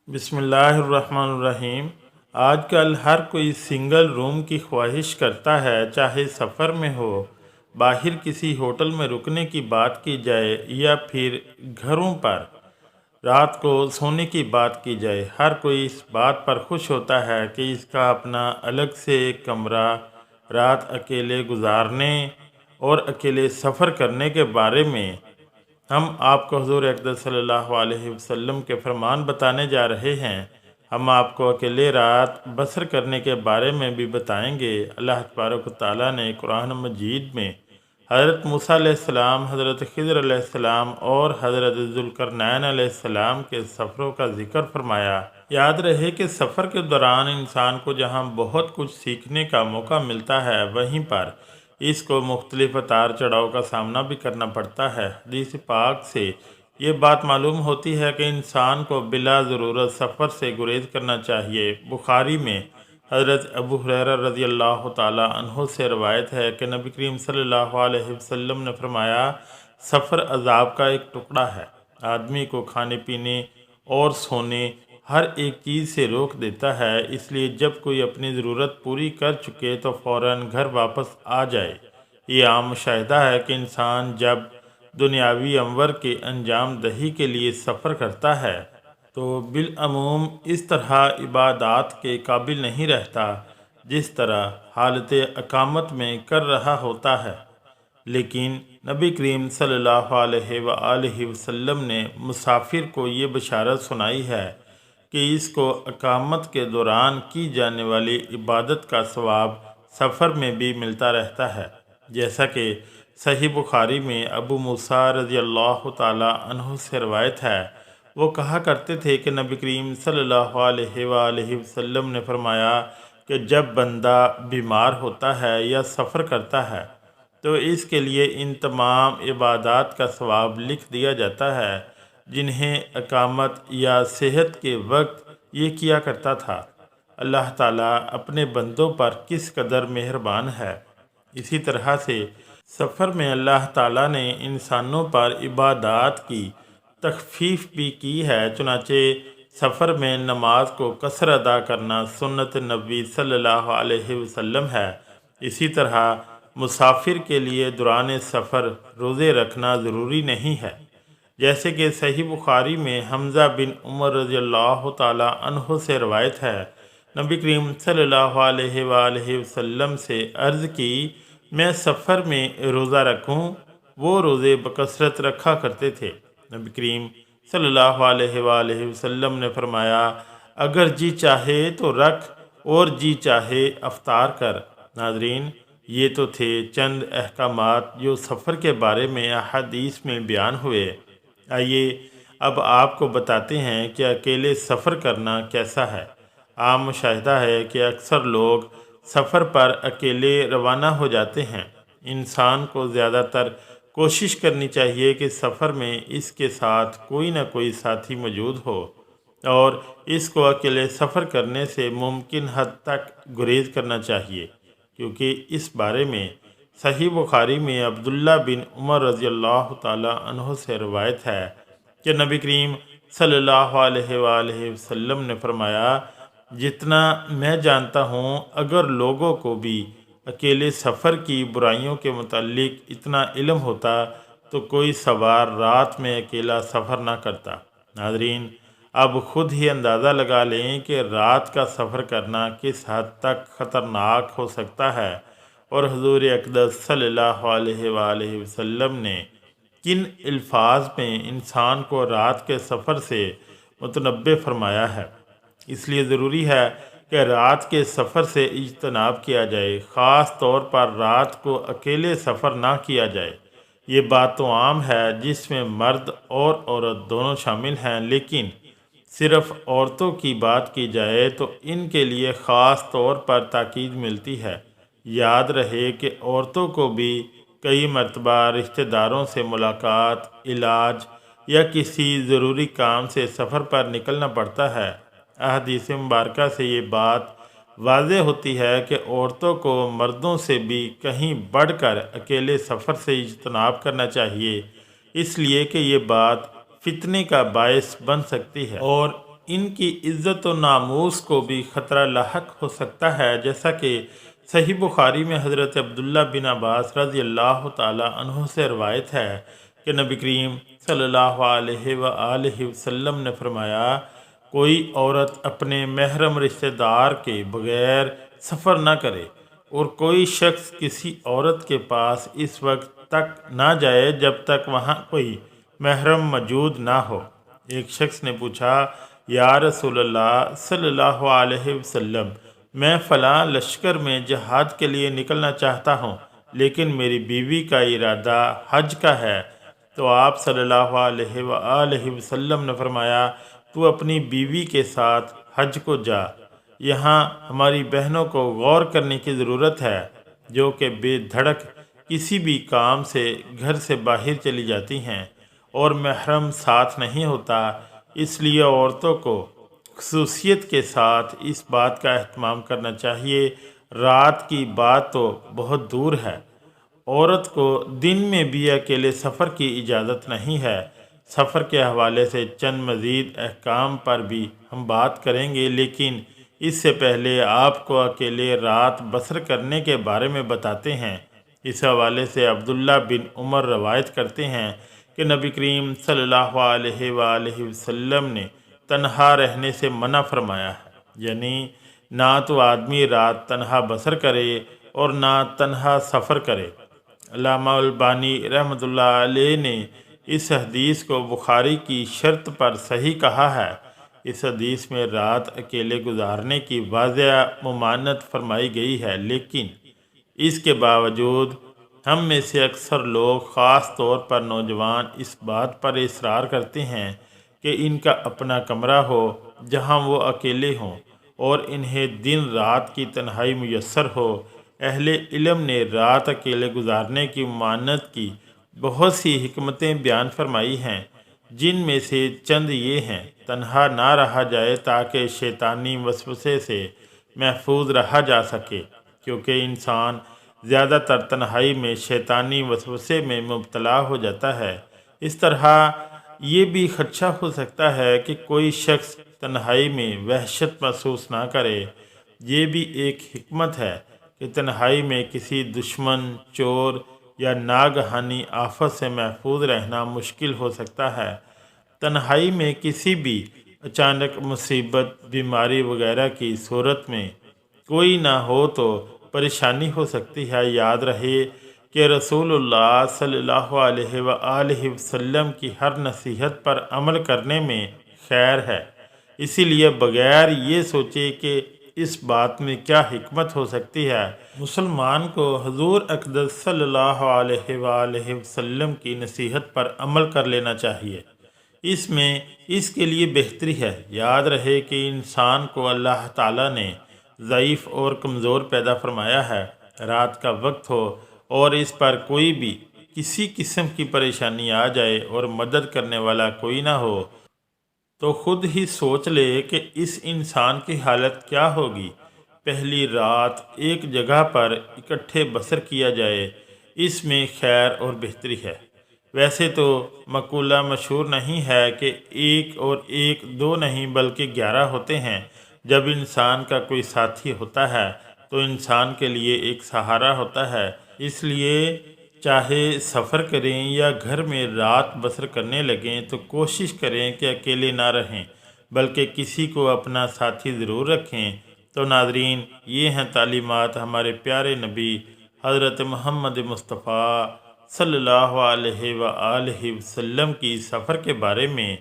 بسم اللہ الرحمن الرحیم۔ آج کل ہر کوئی سنگل روم کی خواہش کرتا ہے، چاہے سفر میں ہو، باہر کسی ہوٹل میں رکنے کی بات کی جائے یا پھر گھروں پر رات کو سونے کی بات کی جائے۔ ہر کوئی اس بات پر خوش ہوتا ہے کہ اس کا اپنا الگ سے ایک کمرہ، رات اکیلے گزارنے اور اکیلے سفر کرنے کے بارے میں ہم آپ کو حضور اقدس صلی اللہ علیہ وسلم کے فرمان بتانے جا رہے ہیں۔ ہم آپ کو اکیلے رات بسر کرنے کے بارے میں بھی بتائیں گے۔ اللہ تبارک و تعالیٰ نے قرآن مجید میں حضرت موسیٰ علیہ السلام، حضرت خضر علیہ السلام اور حضرت ذوالقرنین علیہ السلام کے سفروں کا ذکر فرمایا۔ یاد رہے کہ سفر کے دوران انسان کو جہاں بہت کچھ سیکھنے کا موقع ملتا ہے، وہیں پر اس کو مختلف اتار چڑھاؤ کا سامنا بھی کرنا پڑتا ہے۔ حدیث پاک سے یہ بات معلوم ہوتی ہے کہ انسان کو بلا ضرورت سفر سے گریز کرنا چاہیے۔ بخاری میں حضرت ابو ہریرہ رضی اللہ تعالی عنہ سے روایت ہے کہ نبی کریم صلی اللہ علیہ وسلم نے فرمایا، سفر عذاب کا ایک ٹکڑا ہے، آدمی کو کھانے پینے اور سونے ہر ایک چیز سے روک دیتا ہے، اس لیے جب کوئی اپنی ضرورت پوری کر چکے تو فوراً گھر واپس آ جائے۔ یہ عام مشاہدہ ہے کہ انسان جب دنیاوی امور کے انجام دہی کے لیے سفر کرتا ہے تو بالعموم اس طرح عبادات کے قابل نہیں رہتا جس طرح حالت اقامت میں کر رہا ہوتا ہے۔ لیکن نبی کریم صلی اللہ علیہ وآلہ وسلم نے مسافر کو یہ بشارت سنائی ہے کہ اس کو اقامت کے دوران کی جانے والی عبادت کا ثواب سفر میں بھی ملتا رہتا ہے، جیسا کہ صحیح بخاری میں ابو موسیٰ رضی اللہ تعالی عنہ سے روایت ہے۔ وہ کہا کرتے تھے کہ نبی کریم صلی اللہ علیہ وآلہ وسلم نے فرمایا کہ جب بندہ بیمار ہوتا ہے یا سفر کرتا ہے تو اس کے لیے ان تمام عبادات کا ثواب لکھ دیا جاتا ہے جنہیں اقامت یا صحت کے وقت یہ کیا کرتا تھا۔ اللہ تعالیٰ اپنے بندوں پر کس قدر مہربان ہے۔ اسی طرح سے سفر میں اللہ تعالیٰ نے انسانوں پر عبادات کی تخفیف بھی کی ہے، چنانچہ سفر میں نماز کو قصر ادا کرنا سنت نبی صلی اللہ علیہ وسلم ہے۔ اسی طرح مسافر کے لیے دوران سفر روزے رکھنا ضروری نہیں ہے، جیسے کہ صحیح بخاری میں حمزہ بن عمر رضی اللہ تعالی عنہ سے روایت ہے، نبی کریم صلی اللہ علیہ وآلہ وسلم سے عرض کی، میں سفر میں روزہ رکھوں؟ وہ روزے بکثرت رکھا کرتے تھے۔ نبی کریم صلی اللہ علیہ وآلہ وسلم نے فرمایا، اگر جی چاہے تو رکھ اور جی چاہے افطار کر۔ ناظرین، یہ تو تھے چند احکامات جو سفر کے بارے میں احادیث میں بیان ہوئے۔ آئیے اب آپ کو بتاتے ہیں کہ اکیلے سفر کرنا کیسا ہے۔ عام مشاہدہ ہے کہ اکثر لوگ سفر پر اکیلے روانہ ہو جاتے ہیں۔ انسان کو زیادہ تر کوشش کرنی چاہیے کہ سفر میں اس کے ساتھ کوئی نہ کوئی ساتھی موجود ہو اور اس کو اکیلے سفر کرنے سے ممکن حد تک گریز کرنا چاہیے، کیونکہ اس بارے میں صحیح بخاری میں عبداللہ بن عمر رضی اللہ تعالی عنہ سے روایت ہے کہ نبی کریم صلی اللہ علیہ وآلہ وسلم نے فرمایا، جتنا میں جانتا ہوں اگر لوگوں کو بھی اکیلے سفر کی برائیوں کے متعلق اتنا علم ہوتا تو کوئی سوار رات میں اکیلا سفر نہ کرتا۔ ناظرین، اب خود ہی اندازہ لگا لیں کہ رات کا سفر کرنا کس حد تک خطرناک ہو سکتا ہے اور حضور اقدس صلی اللہ علیہ وآلہ وسلم نے کن الفاظ میں انسان کو رات کے سفر سے متنبہ فرمایا ہے۔ اس لیے ضروری ہے کہ رات کے سفر سے اجتناب کیا جائے، خاص طور پر رات کو اکیلے سفر نہ کیا جائے۔ یہ بات تو عام ہے جس میں مرد اور عورت دونوں شامل ہیں، لیکن صرف عورتوں کی بات کی جائے تو ان کے لیے خاص طور پر تاکید ملتی ہے۔ یاد رہے کہ عورتوں کو بھی کئی مرتبہ رشتہ داروں سے ملاقات، علاج یا کسی ضروری کام سے سفر پر نکلنا پڑتا ہے۔ احادیث مبارکہ سے یہ بات واضح ہوتی ہے کہ عورتوں کو مردوں سے بھی کہیں بڑھ کر اکیلے سفر سے اجتناب کرنا چاہیے، اس لیے کہ یہ بات فتنے کا باعث بن سکتی ہے اور ان کی عزت و ناموس کو بھی خطرہ لاحق ہو سکتا ہے، جیسا کہ صحیح بخاری میں حضرت عبداللہ بن عباس رضی اللہ تعالی عنہ سے روایت ہے کہ نبی کریم صلی اللہ علیہ وآلہ وسلم نے فرمایا، کوئی عورت اپنے محرم رشتہ دار کے بغیر سفر نہ کرے، اور کوئی شخص کسی عورت کے پاس اس وقت تک نہ جائے جب تک وہاں کوئی محرم موجود نہ ہو۔ ایک شخص نے پوچھا، یا رسول اللہ صلی اللہ علیہ وسلم، میں فلاں لشکر میں جہاد کے لیے نکلنا چاہتا ہوں، لیکن میری بیوی کا ارادہ حج کا ہے۔ تو آپ صلی اللہ علیہ وآلہ وسلم نے فرمایا، تو اپنی بیوی کے ساتھ حج کو جا۔ یہاں ہماری بہنوں کو غور کرنے کی ضرورت ہے، جو کہ بے دھڑک کسی بھی کام سے گھر سے باہر چلی جاتی ہیں اور محرم ساتھ نہیں ہوتا۔ اس لیے عورتوں کو خصوصیت کے ساتھ اس بات کا اہتمام کرنا چاہیے۔ رات کی بات تو بہت دور ہے، عورت کو دن میں بھی اکیلے سفر کی اجازت نہیں ہے۔ سفر کے حوالے سے چند مزید احکام پر بھی ہم بات کریں گے، لیکن اس سے پہلے آپ کو اکیلے رات بسر کرنے کے بارے میں بتاتے ہیں۔ اس حوالے سے عبداللہ بن عمر روایت کرتے ہیں کہ نبی کریم صلی اللہ علیہ وآلہ وسلم نے تنہا رہنے سے منع فرمایا ہے، یعنی نہ تو آدمی رات تنہا بسر کرے اور نہ تنہا سفر کرے۔ علامہ البانی رحمۃ اللہ علیہ نے اس حدیث کو بخاری کی شرط پر صحیح کہا ہے۔ اس حدیث میں رات اکیلے گزارنے کی واضح ممانعت فرمائی گئی ہے، لیکن اس کے باوجود ہم میں سے اکثر لوگ، خاص طور پر نوجوان، اس بات پر اصرار کرتے ہیں کہ ان کا اپنا کمرہ ہو جہاں وہ اکیلے ہوں اور انہیں دن رات کی تنہائی میسر ہو۔ اہل علم نے رات اکیلے گزارنے کی ممانعت کی بہت سی حکمتیں بیان فرمائی ہیں، جن میں سے چند یہ ہیں: تنہا نہ رہا جائے تاکہ شیطانی وسوسے سے محفوظ رہا جا سکے، کیونکہ انسان زیادہ تر تنہائی میں شیطانی وسوسے میں مبتلا ہو جاتا ہے۔ اس طرح یہ بھی خدشہ ہو سکتا ہے کہ کوئی شخص تنہائی میں وحشت محسوس نہ کرے۔ یہ بھی ایک حکمت ہے کہ تنہائی میں کسی دشمن، چور یا ناگہانی آفت سے محفوظ رہنا مشکل ہو سکتا ہے۔ تنہائی میں کسی بھی اچانک مصیبت، بیماری وغیرہ کی صورت میں کوئی نہ ہو تو پریشانی ہو سکتی ہے۔ یاد رہے کہ رسول اللہ صلی اللہ علیہ وآلہ وسلم کی ہر نصیحت پر عمل کرنے میں خیر ہے، اسی لیے بغیر یہ سوچے کہ اس بات میں کیا حکمت ہو سکتی ہے، مسلمان کو حضور اقدس صلی اللہ علیہ وآلہ وسلم کی نصیحت پر عمل کر لینا چاہیے۔ اس میں اس کے لیے بہتری ہے۔ یاد رہے کہ انسان کو اللہ تعالیٰ نے ضعیف اور کمزور پیدا فرمایا ہے۔ رات کا وقت ہو اور اس پر کوئی بھی کسی قسم کی پریشانی آ جائے اور مدد کرنے والا کوئی نہ ہو تو خود ہی سوچ لے کہ اس انسان کی حالت کیا ہوگی۔ پہلی رات ایک جگہ پر اکٹھے بسر کیا جائے، اس میں خیر اور بہتری ہے۔ ویسے تو مقولہ مشہور نہیں ہے کہ ایک اور ایک دو نہیں بلکہ 11 ہوتے ہیں۔ جب انسان کا کوئی ساتھی ہوتا ہے تو انسان کے لیے ایک سہارا ہوتا ہے۔ اس لیے چاہے سفر کریں یا گھر میں رات بسر کرنے لگیں تو کوشش کریں کہ اکیلے نہ رہیں، بلکہ کسی کو اپنا ساتھی ضرور رکھیں۔ تو ناظرین، یہ ہیں تعلیمات ہمارے پیارے نبی حضرت محمد مصطفیٰ صلی اللہ علیہ وآلہ وسلم کی سفر کے بارے میں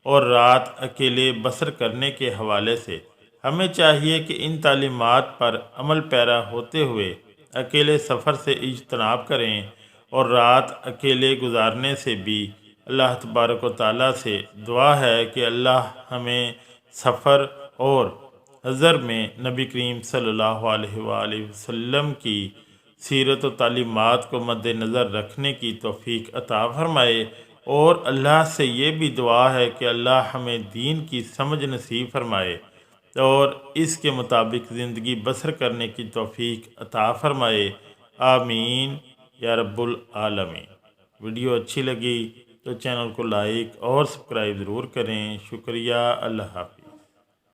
اور رات اکیلے بسر کرنے کے حوالے سے۔ ہمیں چاہیے کہ ان تعلیمات پر عمل پیرا ہوتے ہوئے اکیلے سفر سے اجتناب کریں اور رات اکیلے گزارنے سے بھی اللہ تبارک و تعالیٰ سے دعا ہے کہ اللہ ہمیں سفر اور حضر میں نبی کریم صلی اللہ علیہ وآلہ وسلم کی سیرت و تعلیمات کو مد نظر رکھنے کی توفیق عطا فرمائے، اور اللہ سے یہ بھی دعا ہے کہ اللہ ہمیں دین کی سمجھ نصیب فرمائے اور اس کے مطابق زندگی بسر کرنے کی توفیق عطا فرمائے۔ آمین یا رب العالمین۔ ویڈیو اچھی لگی تو چینل کو لائک اور سبسکرائب ضرور کریں۔ شکریہ۔ اللہ حافظ۔